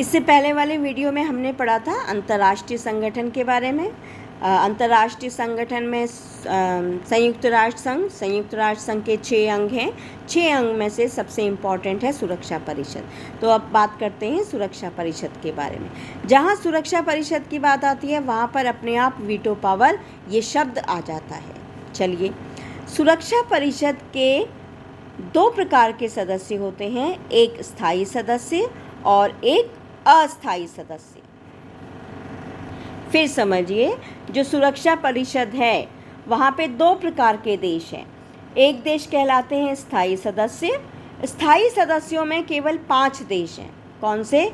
इससे पहले वाले वीडियो में हमने पढ़ा था अंतर्राष्ट्रीय संगठन के बारे में। अंतर्राष्ट्रीय संगठन में संयुक्त राष्ट्र संघ के 6 अंग हैं। 6 अंग में से सबसे इम्पॉर्टेंट है सुरक्षा परिषद। तो अब बात करते हैं सुरक्षा परिषद के बारे में। जहाँ सुरक्षा परिषद की बात आती है वहाँ पर अपने आप वीटो पावर ये शब्द आ जाता है। चलिए, सुरक्षा परिषद के 2 प्रकार के सदस्य होते हैं, एक स्थायी सदस्य और एक अस्थायी सदस्य। फिर समझिए, जो सुरक्षा परिषद है वहाँ पे 2 प्रकार के देश हैं। एक देश कहलाते हैं स्थायी सदस्य। स्थायी सदस्यों में केवल 5 देश हैं। कौन से?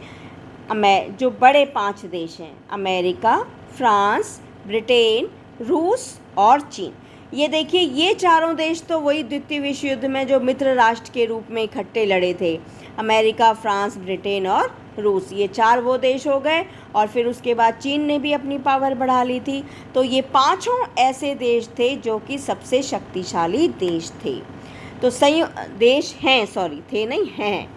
जो बड़े 5 देश हैं, अमेरिका, फ्रांस, ब्रिटेन, रूस और चीन। ये देखिए, ये चारों देश तो वही द्वितीय विश्व युद्ध में जो मित्र राष्ट्र के रूप में इकट्ठे लड़े थे। अमेरिका, फ्रांस, ब्रिटेन और रूस, ये 4 वो देश हो गए। और फिर उसके बाद चीन ने भी अपनी पावर बढ़ा ली थी। तो ये 5 ऐसे देश थे जो कि सबसे शक्तिशाली देश थे। तो हैं।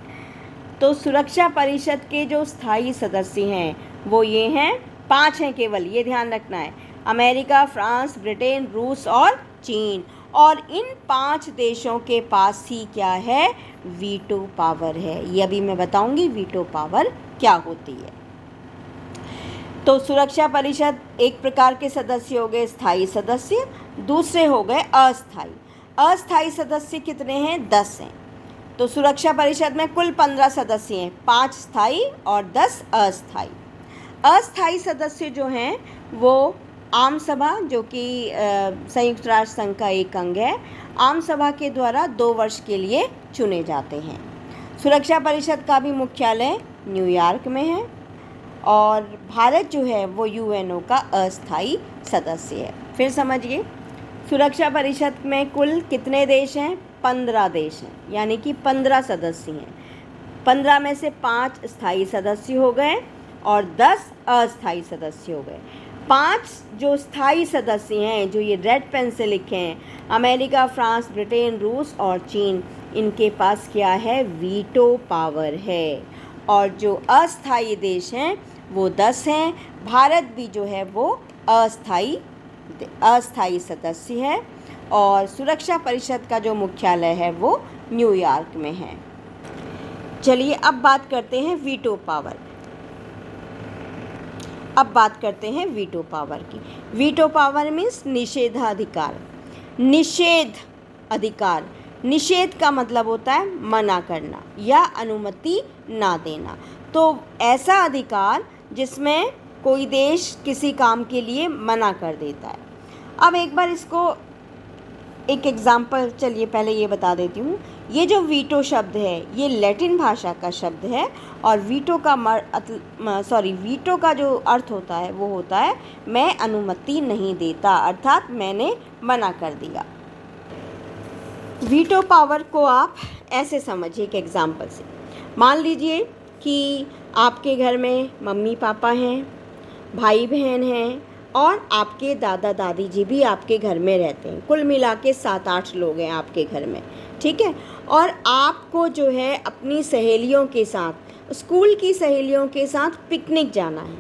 तो सुरक्षा परिषद के जो स्थायी सदस्य हैं वो ये हैं, 5 हैं केवल, ये ध्यान रखना है। अमेरिका, फ्रांस, ब्रिटेन, रूस और चीन। और इन 5 देशों के पास ही क्या है? वीटो पावर है। ये अभी मैं बताऊंगी वीटो पावर क्या होती है। तो सुरक्षा परिषद एक प्रकार के सदस्य हो गए स्थायी सदस्य, दूसरे हो गए अस्थायी। अस्थायी सदस्य कितने हैं? 10 हैं। तो सुरक्षा परिषद में कुल 15 सदस्य हैं, 5 स्थायी और 10 अस्थायी। अस्थायी सदस्य जो हैं वो आम सभा, जो कि संयुक्त राष्ट्र संघ का एक अंग है, आम सभा के द्वारा 2 वर्ष के लिए चुने जाते हैं। सुरक्षा परिषद का भी मुख्यालय न्यूयॉर्क में है। और भारत जो है वो यूएनओ का अस्थायी सदस्य है। फिर समझिए, सुरक्षा परिषद में कुल कितने देश हैं? 15 देश हैं, यानी कि 15 सदस्य हैं। 15 में से 5 स्थायी सदस्य हो गए और 10 अस्थायी सदस्य हो गए। 5 जो स्थायी सदस्य हैं, जो ये रेड पेन से लिखे हैं, अमेरिका, फ्रांस, ब्रिटेन, रूस और चीन, इनके पास क्या है? वीटो पावर है। और जो अस्थायी देश हैं वो 10 हैं। भारत भी जो है वो अस्थायी सदस्य है। और सुरक्षा परिषद का जो मुख्यालय है वो न्यूयॉर्क में है। चलिए, अब बात करते हैं वीटो पावर। वीटो पावर की। वीटो पावर मीन्स निषेधाधिकार। निषेध का मतलब होता है मना करना या अनुमति ना देना। तो ऐसा अधिकार जिसमें कोई देश किसी काम के लिए मना कर देता है। अब एक बार इसको एक एग्जाम्पल, चलिए पहले ये बता देती हूँ। ये जो वीटो शब्द है ये लैटिन भाषा का शब्द है। और वीटो का जो अर्थ होता है वो होता है मैं अनुमति नहीं देता, अर्थात मैंने मना कर दिया। वीटो पावर को आप ऐसे समझिए एक एग्जाम्पल से। मान लीजिए कि आपके घर में मम्मी पापा हैं, भाई बहन हैं और आपके दादा दादी जी भी आपके घर में रहते हैं। कुल मिला के 7-8 लोग हैं आपके घर में, ठीक है। और आपको जो है अपनी सहेलियों के साथ, स्कूल की सहेलियों के साथ पिकनिक जाना है,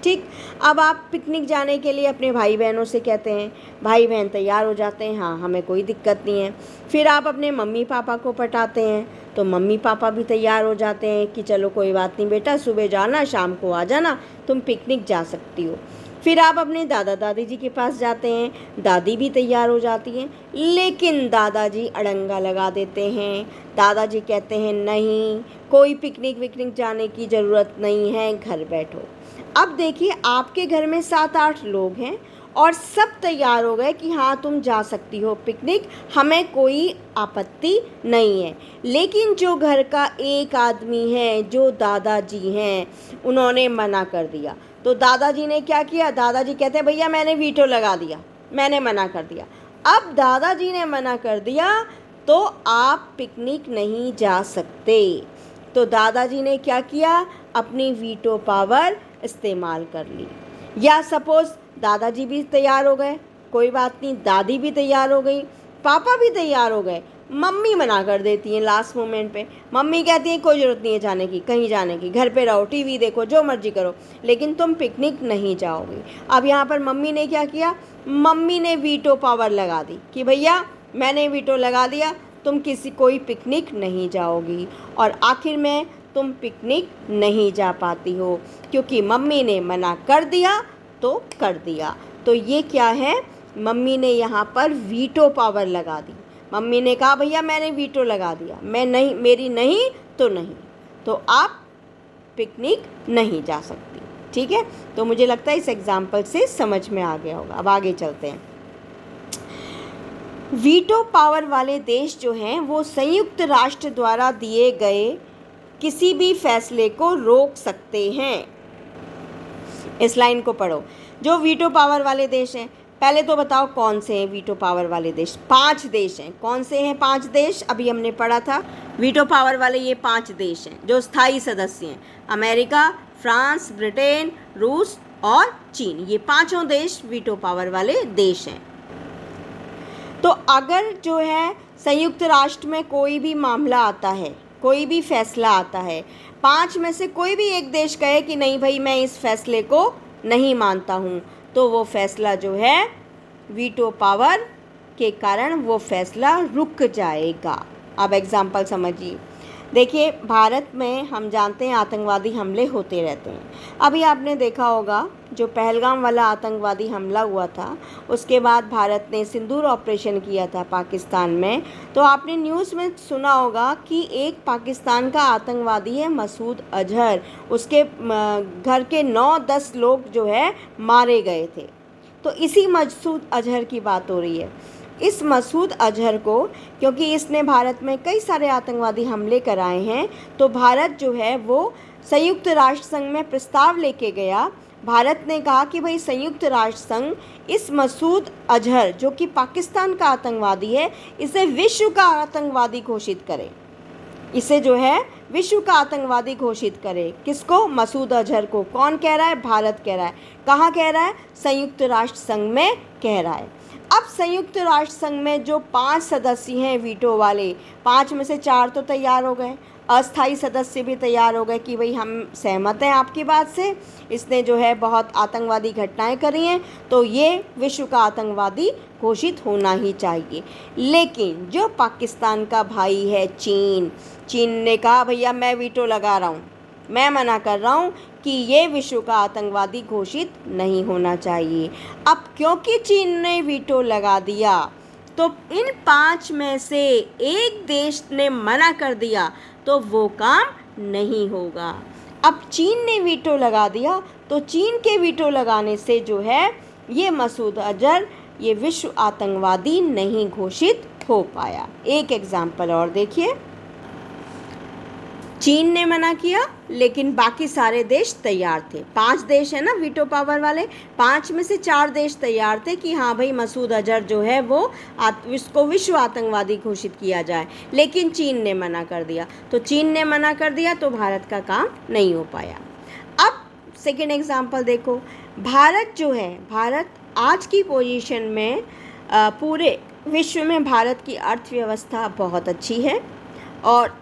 ठीक। अब आप पिकनिक जाने के लिए अपने भाई बहनों से कहते हैं, भाई बहन तैयार हो जाते हैं, हाँ हमें कोई दिक्कत नहीं है। फिर आप अपने मम्मी पापा को पटाते हैं तो मम्मी पापा भी तैयार हो जाते हैं कि चलो कोई बात नहीं बेटा, सुबह जाना शाम को आ जाना, तुम पिकनिक जा सकती हो। फिर आप अपने दादा दादी जी के पास जाते हैं, दादी भी तैयार हो जाती हैं, लेकिन दादाजी अड़ंगा लगा देते हैं। दादाजी कहते हैं नहीं, कोई पिकनिक विकनिक जाने की ज़रूरत नहीं है, घर बैठो। अब देखिए, आपके घर में 7-8 लोग हैं और सब तैयार हो गए कि हाँ तुम जा सकती हो पिकनिक, हमें कोई आपत्ति नहीं है। लेकिन जो घर का एक आदमी है, जो दादाजी हैं, उन्होंने मना कर दिया। तो दादाजी ने क्या किया? दादाजी कहते हैं भैया मैंने वीटो लगा दिया, मैंने मना कर दिया। अब दादाजी ने मना कर दिया तो आप पिकनिक नहीं जा सकते। तो दादाजी ने क्या किया? अपनी वीटो पावर इस्तेमाल कर ली। या सपोज़ दादाजी भी तैयार हो गए, कोई बात नहीं, दादी भी तैयार हो गई, पापा भी तैयार हो गए, मम्मी मना कर देती हैं लास्ट मोमेंट पे। मम्मी कहती हैं कोई ज़रूरत नहीं है जाने की, कहीं जाने की, घर पे रहो, टीवी देखो, जो मर्जी करो, लेकिन तुम पिकनिक नहीं जाओगी। अब यहाँ पर मम्मी ने क्या किया, मम्मी ने वीटो पावर लगा दी कि भैया मैंने वीटो लगा दिया, तुम कोई पिकनिक नहीं जाओगी। और आखिर में तुम पिकनिक नहीं जा पाती हो क्योंकि मम्मी ने मना कर दिया तो कर दिया। तो ये क्या है, मम्मी ने यहाँ पर वीटो पावर लगा दी। मम्मी ने कहा भैया मैंने वीटो लगा दिया, मैं नहीं, मेरी नहीं तो नहीं, तो आप पिकनिक नहीं जा सकती। ठीक है, तो मुझे लगता है इस एग्जाम्पल से समझ में आ गया होगा। अब आगे चलते हैं। वीटो पावर वाले देश जो हैं वो संयुक्त राष्ट्र द्वारा दिए गए किसी भी फैसले को रोक सकते हैं। इस लाइन को पढ़ो। जो वीटो पावर वाले देश हैं, पहले तो बताओ कौन से हैं वीटो पावर वाले देश। 5 देश हैं। कौन से हैं 5 देश? अभी हमने पढ़ा था। वीटो पावर वाले ये 5 देश हैं जो स्थायी सदस्य हैं। अमेरिका, फ्रांस, ब्रिटेन, रूस और चीन, ये 5 देश वीटो पावर वाले देश हैं। तो अगर जो है संयुक्त राष्ट्र में कोई भी मामला आता है, कोई भी फैसला आता है, 5 में से कोई भी एक देश कहे कि नहीं भाई मैं इस फैसले को नहीं मानता हूँ, तो वो फैसला जो है वीटो पावर के कारण वो फैसला रुक जाएगा। अब एग्जाम्पल समझिए। देखिए, भारत में हम जानते हैं आतंकवादी हमले होते रहते हैं। अभी आपने देखा होगा जो पहलगाम वाला आतंकवादी हमला हुआ था, उसके बाद भारत ने सिंदूर ऑपरेशन किया था पाकिस्तान में। तो आपने न्यूज़ में सुना होगा कि एक पाकिस्तान का आतंकवादी है मसूद अजहर, उसके घर के 9-10 लोग जो है मारे गए थे। तो इसी मसूद अजहर की बात हो रही है। इस मसूद अजहर को, क्योंकि इसने भारत में कई सारे आतंकवादी हमले कराए हैं, तो भारत जो है वो संयुक्त राष्ट्र संघ में प्रस्ताव लेके गया। भारत ने कहा कि भाई संयुक्त राष्ट्र संघ इस मसूद अजहर जो कि पाकिस्तान का आतंकवादी है, इसे विश्व का आतंकवादी घोषित करे। इसे जो है विश्व का आतंकवादी घोषित करे। किसको? मसूद अजहर को। कौन कह रहा है? भारत कह रहा है। कहाँ कह रहा है? संयुक्त राष्ट्र संघ में कह रहा है। अब संयुक्त राष्ट्र संघ में जो 5 सदस्य हैं वीटो वाले, 5 में से 4 तो तैयार हो गए, अस्थायी सदस्य भी तैयार हो गए कि भाई हम सहमत हैं आपकी बात से, इसने जो है बहुत आतंकवादी घटनाएं करी हैं, तो ये विश्व का आतंकवादी घोषित होना ही चाहिए। लेकिन जो पाकिस्तान का भाई है चीन, चीन ने कहा भैया मैं वीटो लगा रहा हूँ, मैं मना कर रहा हूँ कि ये विश्व का आतंकवादी घोषित नहीं होना चाहिए। अब क्योंकि चीन ने वीटो लगा दिया, तो इन 5 में से एक देश ने मना कर दिया, तो वो काम नहीं होगा। अब चीन ने वीटो लगा दिया, तो चीन के वीटो लगाने से जो है ये मसूद अजहर ये विश्व आतंकवादी नहीं घोषित हो पाया। एक एग्जाम्पल और देखिए। चीन ने मना किया लेकिन बाकी सारे देश तैयार थे। 5 देश है ना वीटो पावर वाले, 5 में से 4 देश तैयार थे कि हाँ भाई मसूद अजहर जो है वो इसको विश्व आतंकवादी घोषित किया जाए, लेकिन चीन ने मना कर दिया। तो चीन ने मना कर दिया तो भारत का काम नहीं हो पाया। अब सेकेंड एग्जाम्पल देखो। भारत जो है, भारत आज की पोजीशन में पूरे विश्व में भारत की अर्थव्यवस्था बहुत अच्छी है और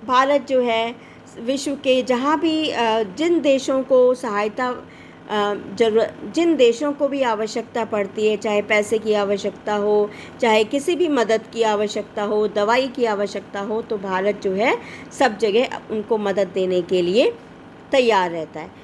भारत जो है विश्व के जहाँ भी जिन देशों को सहायता जिन देशों को भी आवश्यकता पड़ती है, चाहे पैसे की आवश्यकता हो, चाहे किसी भी मदद की आवश्यकता हो, दवाई की आवश्यकता हो, तो भारत जो है सब जगह उनको मदद देने के लिए तैयार रहता है।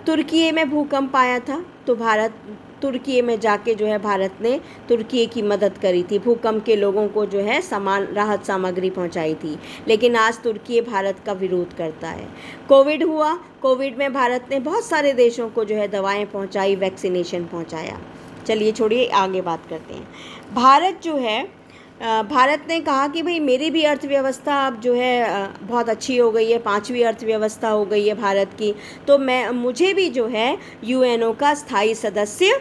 तुर्की में भूकंप आया था तो भारत तुर्की में जाके जो है भारत ने तुर्की की मदद करी थी, भूकंप के लोगों को जो है सामान राहत सामग्री पहुंचाई थी। लेकिन आज तुर्की भारत का विरोध करता है। कोविड हुआ, कोविड में भारत ने बहुत सारे देशों को जो है दवाएं पहुंचाई, वैक्सीनेशन पहुंचाया। चलिए छोड़िए, आगे बात करते हैं। भारत जो है भारत ने कहा कि भाई मेरी भी अर्थव्यवस्था अब जो है बहुत अच्छी हो गई है, 5वीं अर्थव्यवस्था हो गई है भारत की, तो मुझे भी जो है यूएनओ का स्थायी सदस्य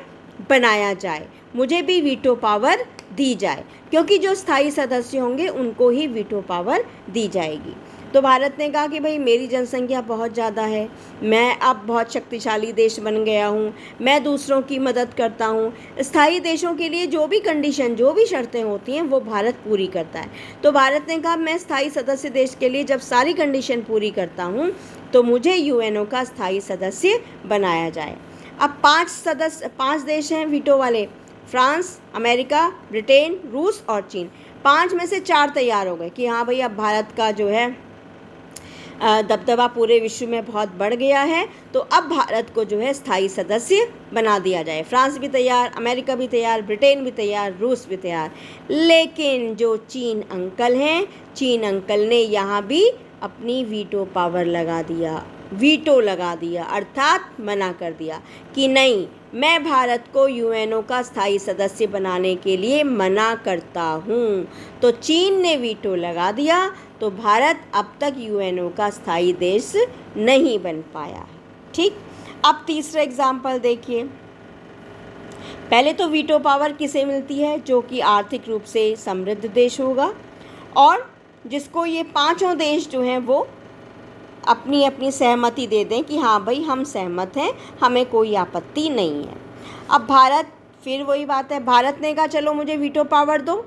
बनाया जाए, मुझे भी वीटो पावर दी जाए, क्योंकि जो स्थायी सदस्य होंगे उनको ही वीटो पावर दी जाएगी। तो भारत ने कहा कि भाई मेरी जनसंख्या बहुत ज़्यादा है, मैं अब बहुत शक्तिशाली देश बन गया हूँ, मैं दूसरों की मदद करता हूँ। स्थायी देशों के लिए जो भी कंडीशन, जो भी शर्तें होती हैं वो भारत पूरी करता है। तो भारत ने कहा मैं स्थायी सदस्य देश के लिए जब सारी कंडीशन पूरी करता हूँ तो मुझे यूएनओ का स्थायी सदस्य बनाया जाए। अब 5 देश हैं वीटो वाले, फ्रांस, अमेरिका, ब्रिटेन, रूस और चीन। 5 में से 4 तैयार हो गए कि हाँ भाई अब भारत का जो है दबदबा पूरे विश्व में बहुत बढ़ गया है, तो अब भारत को जो है स्थायी सदस्य बना दिया जाए। फ्रांस भी तैयार, अमेरिका भी तैयार, ब्रिटेन भी तैयार, रूस भी तैयार। लेकिन जो चीन अंकल हैं, चीन अंकल ने यहाँ भी अपनी वीटो पावर लगा दिया, वीटो लगा दिया, अर्थात मना कर दिया कि नहीं, मैं भारत को यूएनओ का स्थायी सदस्य बनाने के लिए मना करता हूँ। तो चीन ने वीटो लगा दिया, तो भारत अब तक यूएनओ का स्थायी देश नहीं बन पाया है। ठीक, अब तीसरा एग्जाम्पल देखिए। पहले तो वीटो पावर किसे मिलती है? जो कि आर्थिक रूप से समृद्ध देश होगा और जिसको ये 5 देश जो हैं वो अपनी अपनी सहमति दे दें कि हाँ भाई हम सहमत हैं, हमें कोई आपत्ति नहीं है। अब भारत, फिर वही बात है, भारत ने कहा चलो मुझे वीटो पावर दो,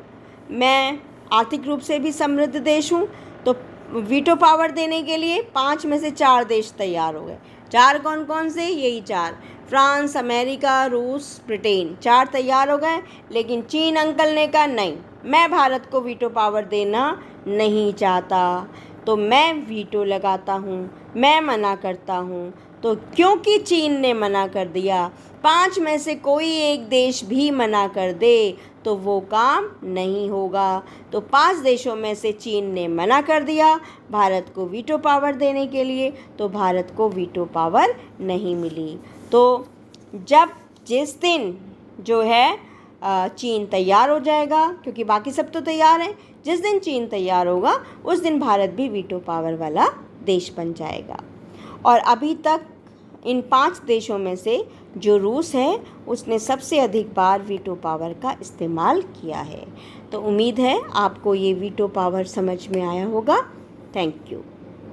मैं आर्थिक रूप से भी समृद्ध देश हूँ। तो वीटो पावर देने के लिए 5 में से 4 देश तैयार हो गए। 4 कौन कौन से? यही 4, फ्रांस, अमेरिका, रूस, ब्रिटेन, 4 तैयार हो गए। लेकिन चीन अंकल ने कहा नहीं, मैं भारत को वीटो पावर देना नहीं चाहता, तो मैं वीटो लगाता हूँ, मैं मना करता हूँ। तो क्योंकि चीन ने मना कर दिया, 5 में से कोई एक देश भी मना कर दे तो वो काम नहीं होगा। तो 5 देशों में से चीन ने मना कर दिया भारत को वीटो पावर देने के लिए, तो भारत को वीटो पावर नहीं मिली। तो जिस दिन जो है चीन तैयार हो जाएगा, क्योंकि बाकी सब तो तैयार हैं, जिस दिन चीन तैयार होगा उस दिन भारत भी वीटो पावर वाला देश बन जाएगा। और अभी तक इन 5 देशों में से जो रूस है उसने सबसे अधिक बार वीटो पावर का इस्तेमाल किया है। तो उम्मीद है आपको ये वीटो पावर समझ में आया होगा। Thank you.